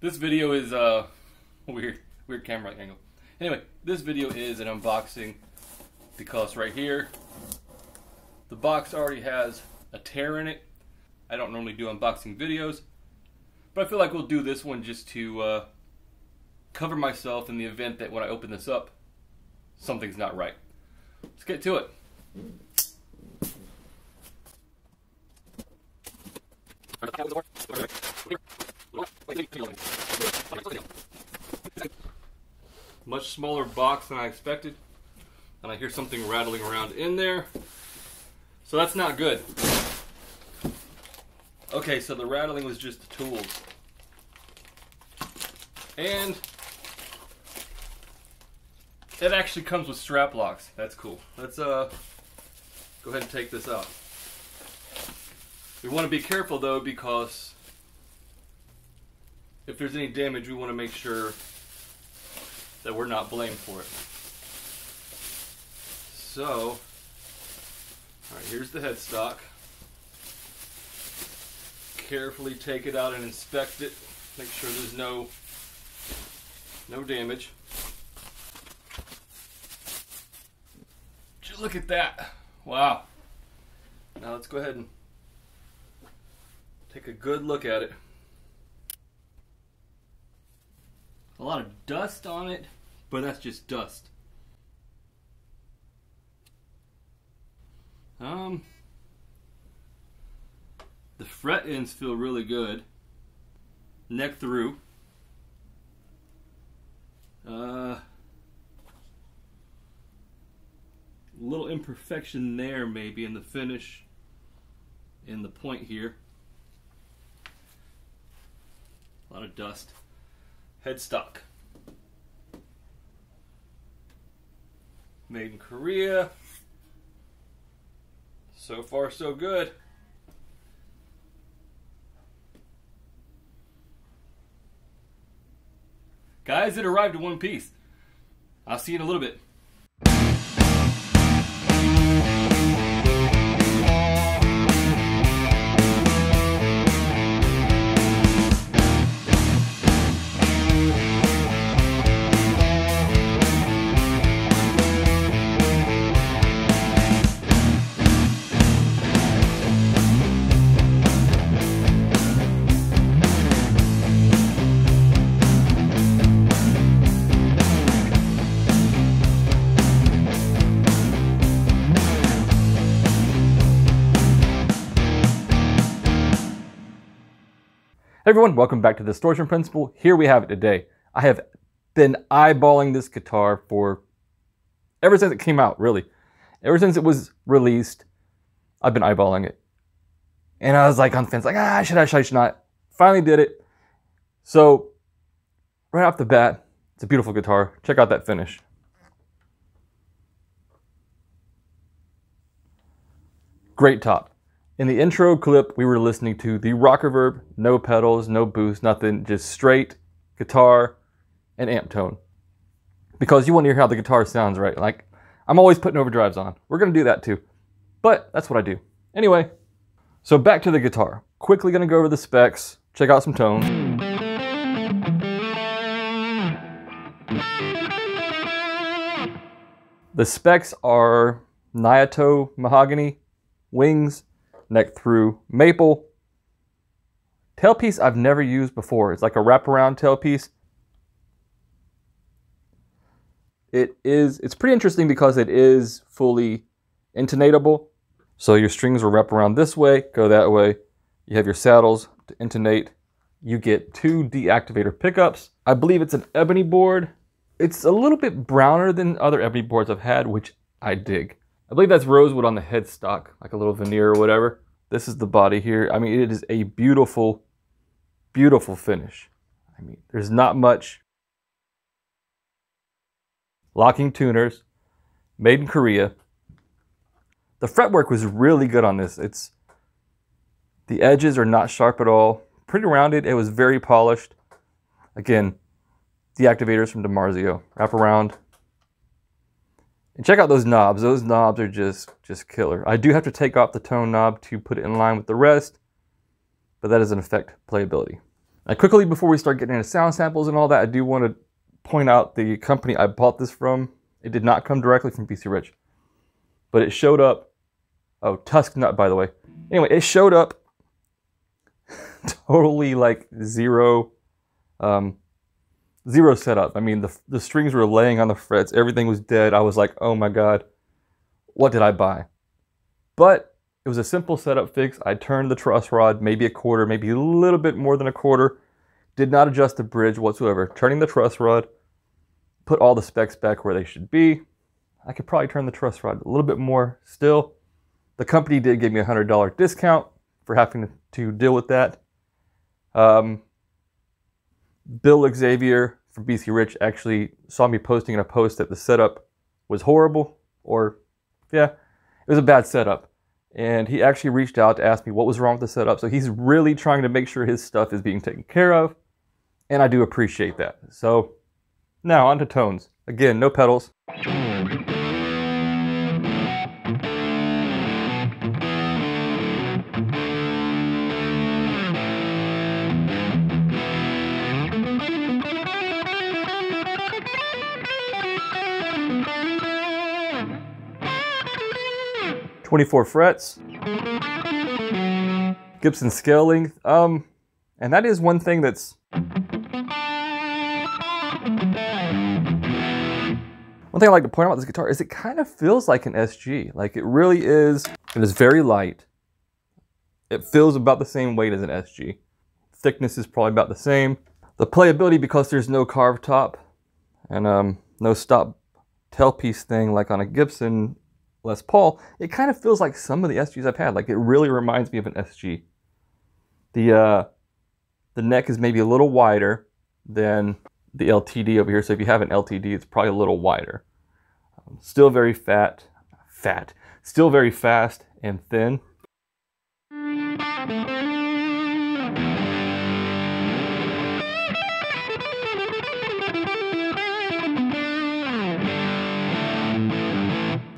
This video is weird camera angle. Anyway, this video is an unboxing because right here the box already has a tear in it. I don't normally do unboxing videos, but I feel like we'll do this one just to cover myself in the event that when I open this up, something's not right. Let's get to it. Much smaller box than I expected, and I hear something rattling around in there, so that's not good. Okay, so the rattling was just the tools, and it actually comes with strap locks. That's cool. Let's go ahead and take this out. We want to be careful though, because if there's any damage, we want to make sure that we're not blamed for it. So, alright, here's the headstock. Carefully take it out and inspect it. Make sure there's no damage. Just look at that. Wow. Now let's go ahead and take a good look at it. A lot of dust on it, but that's just dust. The fret ends feel really good. Neck through. Little imperfection there maybe in the finish, in the point here. A lot of dust. Headstock. Made in Korea. So far so good. Guys, it arrived in one piece. I'll see you in a little bit. Hey everyone, welcome back to the Distortion Principle. Here we have it today. I have been eyeballing this guitar ever since it came out, really. Ever since it was released, I've been eyeballing it. And I was like on the fence, like, should I, should not? Finally did it. So, right off the bat, it's a beautiful guitar. Check out that finish. Great top. In the intro clip, we were listening to the rock reverb, no pedals, no boost, nothing, just straight guitar and amp tone. Because you want to hear how the guitar sounds, right? Like, I'm always putting overdrives on. We're going to do that too. But that's what I do. Anyway, so back to the guitar. Quickly going to go over the specs, check out some tones. The specs are Nyato mahogany, wings, neck through maple. Tailpiece I've never used before. It's like a wraparound tailpiece. It's pretty interesting because it is fully intonatable. So your strings will wrap around this way, go that way. You have your saddles to intonate. You get two deactivator pickups. I believe it's an ebony board. It's a little bit browner than other ebony boards I've had, which I dig. I believe that's rosewood on the headstock, like a little veneer or whatever. This is the body here. I mean, it is a beautiful, beautiful finish. I mean, there's not much. Locking tuners, made in Korea. The fretwork was really good on this. The edges are not sharp at all. Pretty rounded. It was very polished. Again, deactivators from DiMarzio. Wrap around. And check out those knobs. Those knobs are just killer. I do have to take off the tone knob to put it in line with the rest, but that doesn't affect playability. Quickly, before we start getting into sound samples and all that, I do want to point out the company I bought this from. It did not come directly from BC Rich, but it showed up. Oh, Tusk Nut, by the way. Anyway, it showed up totally like zero setup. I mean, the strings were laying on the frets. Everything was dead. I was like, oh my God, what did I buy? But it was a simple setup fix. I turned the truss rod, maybe a quarter, maybe a little bit more than a quarter. Did not adjust the bridge whatsoever. Turning the truss rod, put all the specs back where they should be. I could probably turn the truss rod a little bit more still. The company did give me a $100 discount for having to deal with that. Bill Xavier from BC Rich actually saw me posting in a post that the setup was horrible, or yeah, it was a bad setup. And he actually reached out to ask me what was wrong with the setup. So he's really trying to make sure his stuff is being taken care of. And I do appreciate that. So now on to tones. Again, no pedals. 24 frets. Gibson scale length. And that is one thing that's... One thing I like to point out about this guitar is it kind of feels like an SG. Like it really is. It is very light. It feels about the same weight as an SG. Thickness is probably about the same. The playability, because there's no carved top and no stop tailpiece thing like on a Gibson Les Paul, it kind of feels like some of the SGs I've had. Like it really reminds me of an SG. The neck is maybe a little wider than the LTD over here. So if you have an LTD, it's probably a little wider. Still very still very fast and thin.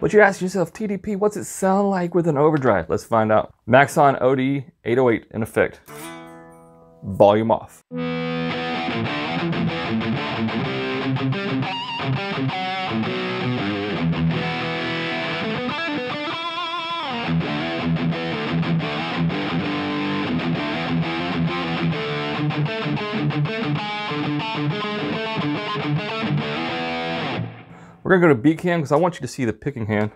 But you're asking yourself, TDP, what's it sound like with an overdrive? Let's find out. Maxon OD 808 in effect. Volume off. We're going to go to beat cam because I want you to see the picking hand.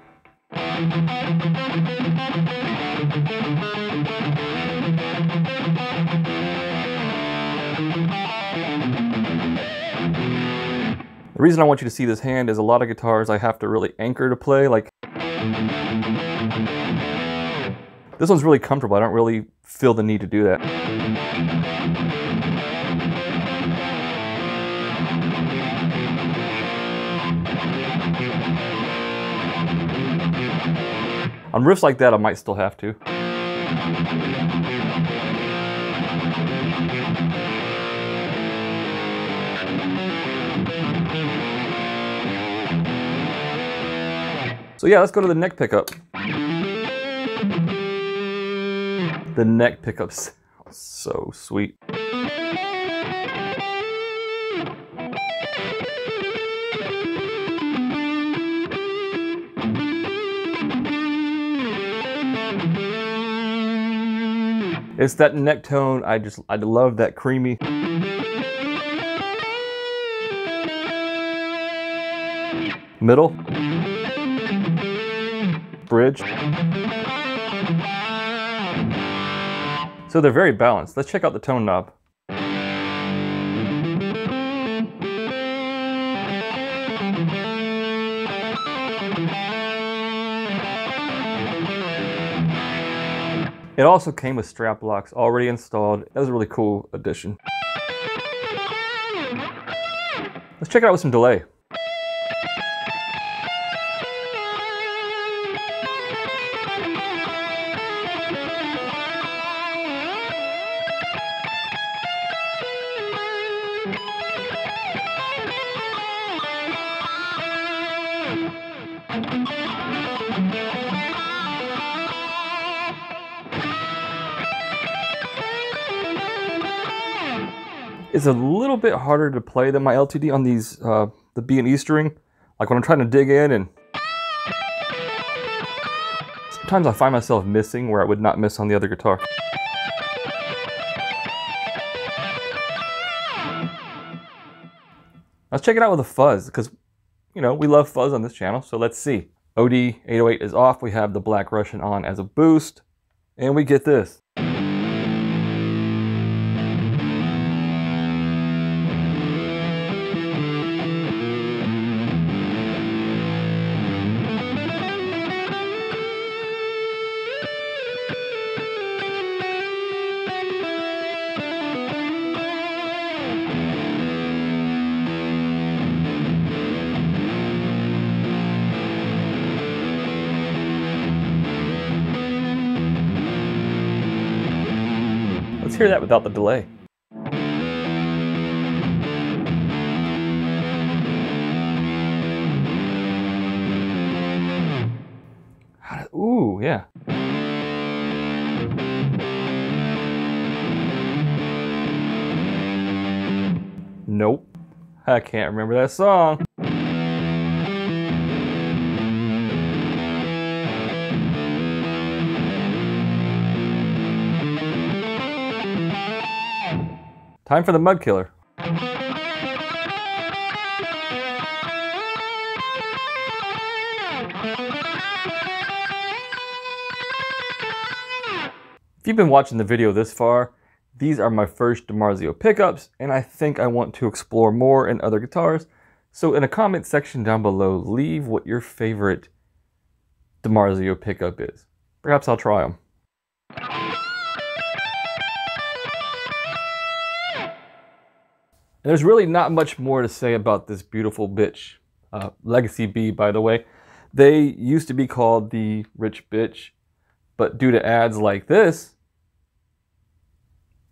The reason I want you to see this hand is a lot of guitars I have to really anchor to play. Like this one's really comfortable. I don't really feel the need to do that. On riffs like that, I might still have to. So yeah, let's go to the neck pickup. The neck pickups, so sweet. It's that neck tone. I love that creamy. Middle. Bridge. So they're very balanced. Let's check out the tone knob. It also came with strap locks already installed. That was a really cool addition. Let's check it out with some delay. is a little bit harder to play than my LTD on these, the B and E string. Like when I'm trying to dig in, and sometimes I find myself missing where I would not miss on the other guitar. Let's check it out with a fuzz, because, you know, we love fuzz on this channel, so let's see. OD 808 is off, we have the Black Russian on as a boost, and we get this. Let's hear that without the delay. Ooh, yeah. Nope. I can't remember that song. Time for the Mud Killer. If you've been watching the video this far, these are my first DiMarzio pickups, and I think I want to explore more in other guitars. So in a comment section down below, leave what your favorite DiMarzio pickup is. Perhaps I'll try them. And there's really not much more to say about this beautiful bitch. Legacy B, by the way. They used to be called the Rich Bitch, but due to ads like this,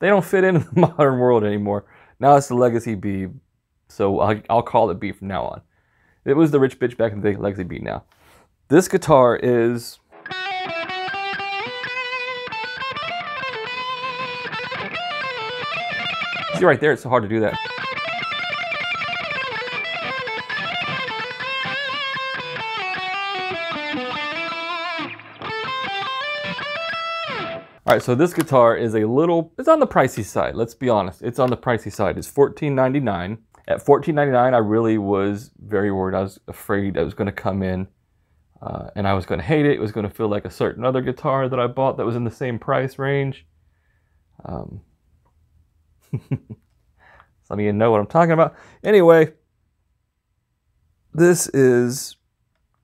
they don't fit into the modern world anymore. Now it's the Legacy B, so I'll call it B from now on. It was the Rich Bitch back in the day, Legacy B now. This guitar is... See right there, it's so hard to do that. All right, so this guitar is it's on the pricey side. Let's be honest, it's on the pricey side. It's $14.99. At $14.99, I really was very worried. I was afraid I was going to come in and I was going to hate it. It was going to feel like a certain other guitar that I bought that was in the same price range. Some of you know what I'm talking about. Anyway, this is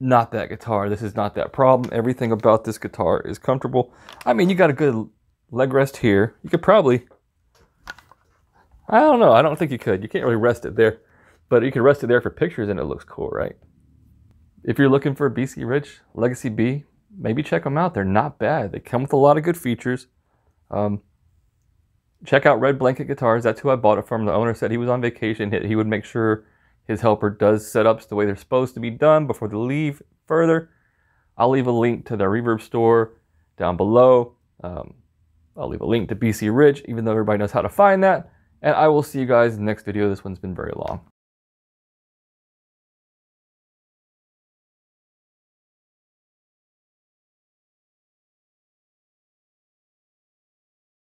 not that guitar. This is not that problem. Everything about this guitar is comfortable. I mean, you got a good leg rest here. You could probably, I don't know. I don't think you could. You can't really rest it there, but you can rest it there for pictures and it looks cool, right? If you're looking for a BC Rich Legacy B, maybe check them out. They're not bad. They come with a lot of good features. Check out Red Blanket Guitars. That's who I bought it from. The owner said he was on vacation. He would make sure his helper does setups the way they're supposed to be done before they leave further. I'll leave a link to their reverb store down below. I'll leave a link to BC Rich, even though everybody knows how to find that. And I will see you guys in the next video. This one's been very long.